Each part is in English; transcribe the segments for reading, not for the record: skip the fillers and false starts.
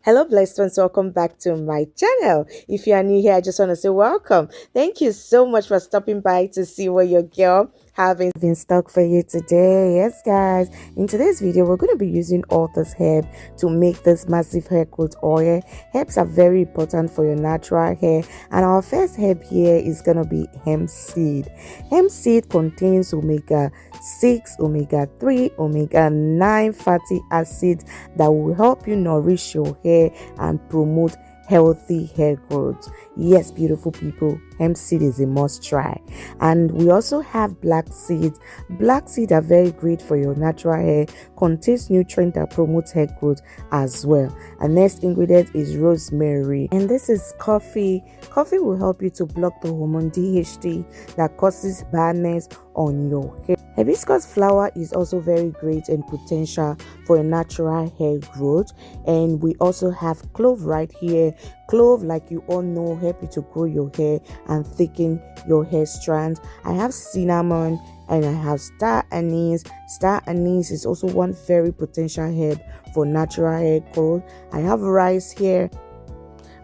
Hello, blessed ones. Welcome back to my channel. If you are new here, I just want to say welcome. Thank you so much for stopping by to see what your girl having in stock for you today. Yes, guys. In today's video, we're going to be using all this herb to make this massive hair growth oil. Herbs are very important for your natural hair, and our first herb here is going to be hemp seed. Hemp seed contains omega-6, omega-3, omega-9 fatty acids that will help you nourish your hair and promote healthy hair growth. Yes, beautiful people, hemp seed is a must try. And we also have black seeds. Black seeds are very great for your natural hair, contains nutrients that promote hair growth as well. And next ingredient is rosemary, and this is coffee. Coffee will help you to block the hormone DHT that causes baldness on your hair. Hibiscus flower is also very great and potential for a natural hair growth. And we also have clove right here. Clove, like you all know, help you to grow your hair and thicken your hair strands. I have cinnamon and I have star anise. Star anise is also one very potential herb for natural hair growth. I have rice here.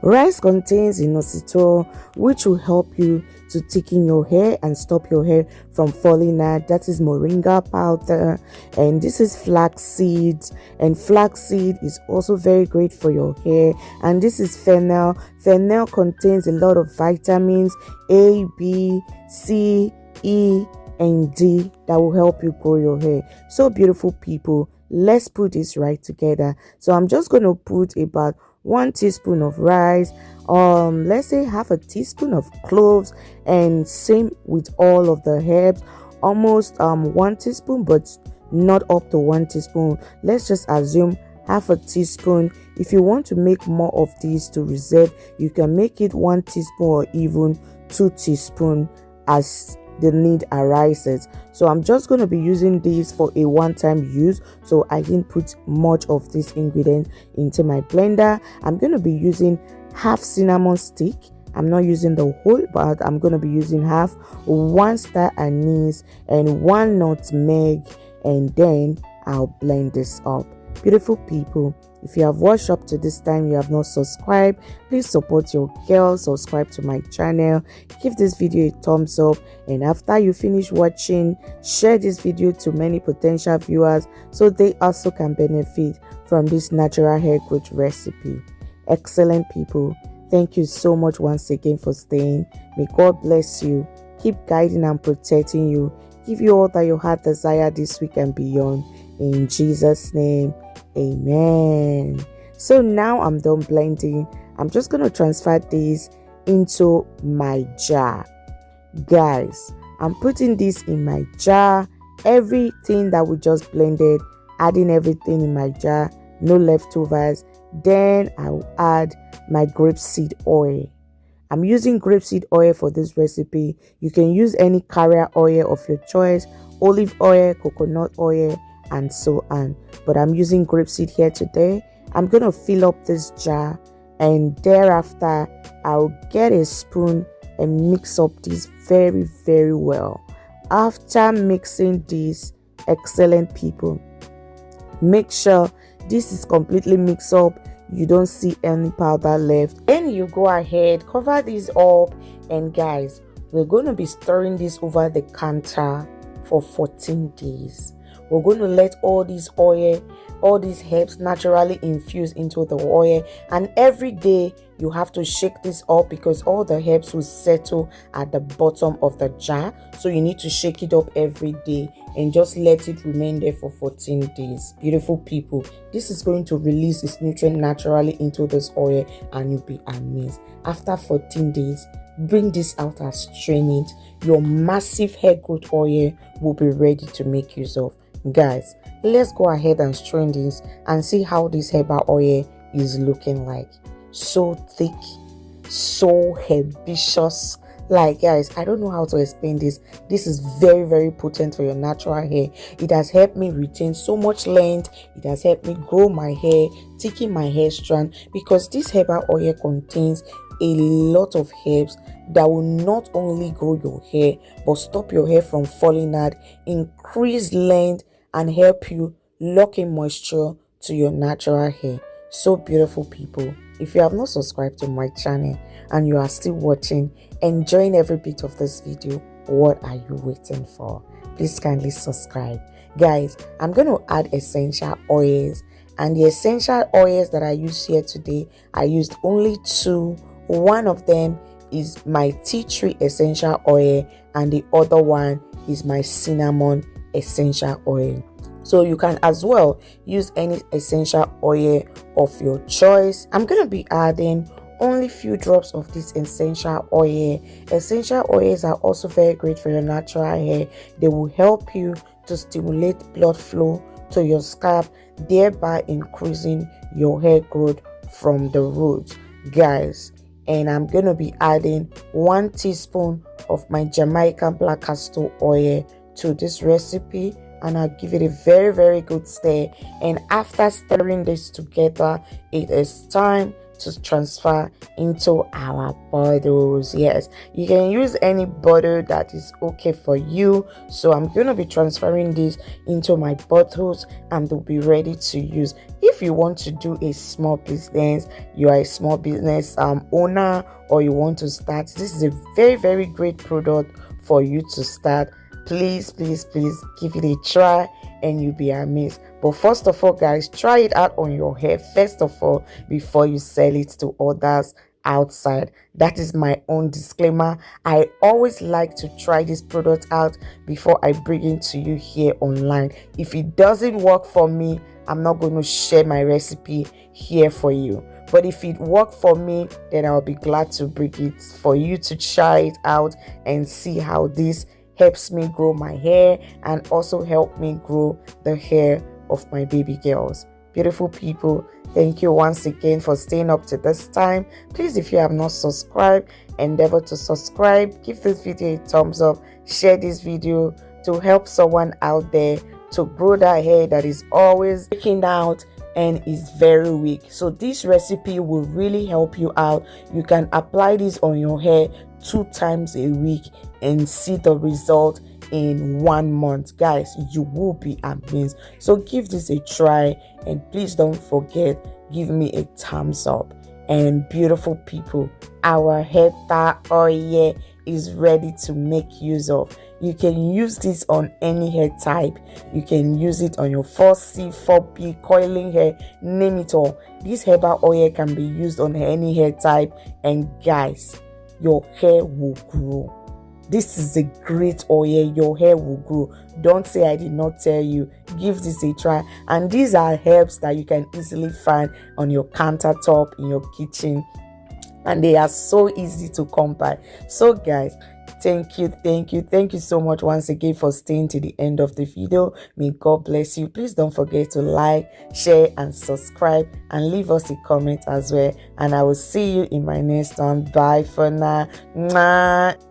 Rice contains inositol, which will help you to thicken your hair and stop your hair from falling out. That is moringa powder. And this is flax seeds, and flax seed is also very great for your hair. And this is fennel. Fennel contains a lot of vitamins A, B, C, E, and D that will help you grow your hair. So beautiful people, let's put this right together. So I'm just going to put about 1 teaspoon of rice, let's say half a teaspoon of cloves, and same with all of the herbs, almost 1 teaspoon, but not up to 1 teaspoon. Let's just assume half a teaspoon. If you want to make more of these to reserve, you can make it 1 teaspoon or even 2 teaspoon as the need arises. So I'm just going to be using these for a one-time use, so I didn't put much of this ingredient into my blender. I'm going to be using half cinnamon stick. I'm not using the whole, but I'm going to be using half, 1 star anise, and 1 nutmeg, and then I'll blend this up. Beautiful people, if you have watched up to this time, you have not subscribed, please support your girl. Subscribe to my channel, give this video a thumbs up, and after you finish watching, share this video to many potential viewers so they also can benefit from this natural hair growth recipe. Excellent people, thank you so much once again for staying. May God bless you, keep guiding and protecting you, give you all that your heart desire this week and beyond. In Jesus' name, amen. So now I'm done blending. I'm just going to transfer this into my jar. Guys, I'm putting this in my jar. Everything that we just blended, adding everything in my jar, no leftovers. Then I'll add my grapeseed oil. I'm using grapeseed oil for this recipe. You can use any carrier oil of your choice, olive oil, coconut oil, and so on, but I'm using grapeseed here today. I'm gonna fill up this jar, and thereafter I'll get a spoon and mix up this very well. After mixing this, excellent people, make sure this is completely mixed up, you don't see any powder left. Then you go ahead, cover this up, and guys, we're going to be stirring this over the counter for 14 days. We're going to let all these oil, all these herbs naturally infuse into the oil, and every day you have to shake this up because all the herbs will settle at the bottom of the jar. So you need to shake it up every day and just let it remain there for 14 days. Beautiful people, this is going to release its nutrient naturally into this oil, and you'll be amazed. After 14 days, bring this out and strain it. Your massive hair growth oil will be ready to make use of. Guys, let's go ahead and strain this and see how this herbal oil is looking like. So thick, so herbaceous. Like, guys, I don't know how to explain this. This is very potent for your natural hair. It has helped me retain so much length. It has helped me grow my hair, thicken my hair strand, because this herbal oil contains a lot of herbs that will not only grow your hair but stop your hair from falling out, increase length, and help you lock in moisture to your natural hair. So beautiful people, if you have not subscribed to my channel and you are still watching, enjoying every bit of this video, what are you waiting for? Please kindly subscribe. Guys, I'm going to add essential oils, and the essential oils that I use here today, I used only two. One of them is my tea tree essential oil, and the other one is my cinnamon essential oil. So you can as well use any essential oil of your choice. I'm going to be adding only few drops of this essential oil. Essential oils are also very great for your natural hair. They will help you to stimulate blood flow to your scalp, thereby increasing your hair growth from the roots, guys. And I'm going to be adding 1 teaspoon of my Jamaican black castor oil to this recipe, and I'll give it a very good stir. And after stirring this together, it is time to transfer into our bottles. Yes, you can use any bottle that is okay for you. So I'm going to be transferring this into my bottles and they'll be ready to use. If you want to do a small business, you are a small business owner, or you want to start, this is a very great product for you to start. Please give it a try and you'll be amazed. But first of all, guys, try it out on your hair first of all before you sell it to others outside. That is my own disclaimer. I always like to try this product out before I bring it to you here online. If it doesn't work for me, I'm not going to share my recipe here for you. But if it worked for me, then I'll be glad to bring it for you to try it out and see how this helps me grow my hair and also help me grow the hair of my baby girls. Beautiful people, thank you once again for staying up to this time. Please, if you have not subscribed, endeavor to subscribe, give this video a thumbs up, share this video to help someone out there to grow that hair that is always breaking out and is very weak. So this recipe will really help you out. You can apply this on your hair 2 times a week and see the result in 1 month. Guys, you will be amazed. So give this a try, and please don't forget, give me a thumbs up. And beautiful people, our hair oil is ready to make use of. You can use this on any hair type. You can use it on your 4C, 4B, coiling hair, name it all. This herbal oil can be used on any hair type, and guys, your hair will grow. This is a great oil. Your hair will grow. Don't say I did not tell you. Give this a try. And these are herbs that you can easily find on your countertop in your kitchen, and they are so easy to come by. So guys, thank you so much once again for staying to the end of the video. May God bless you. Please don't forget to like, share and subscribe, and leave us a comment as well. And I will see you in my next one. Bye for now. Mwah.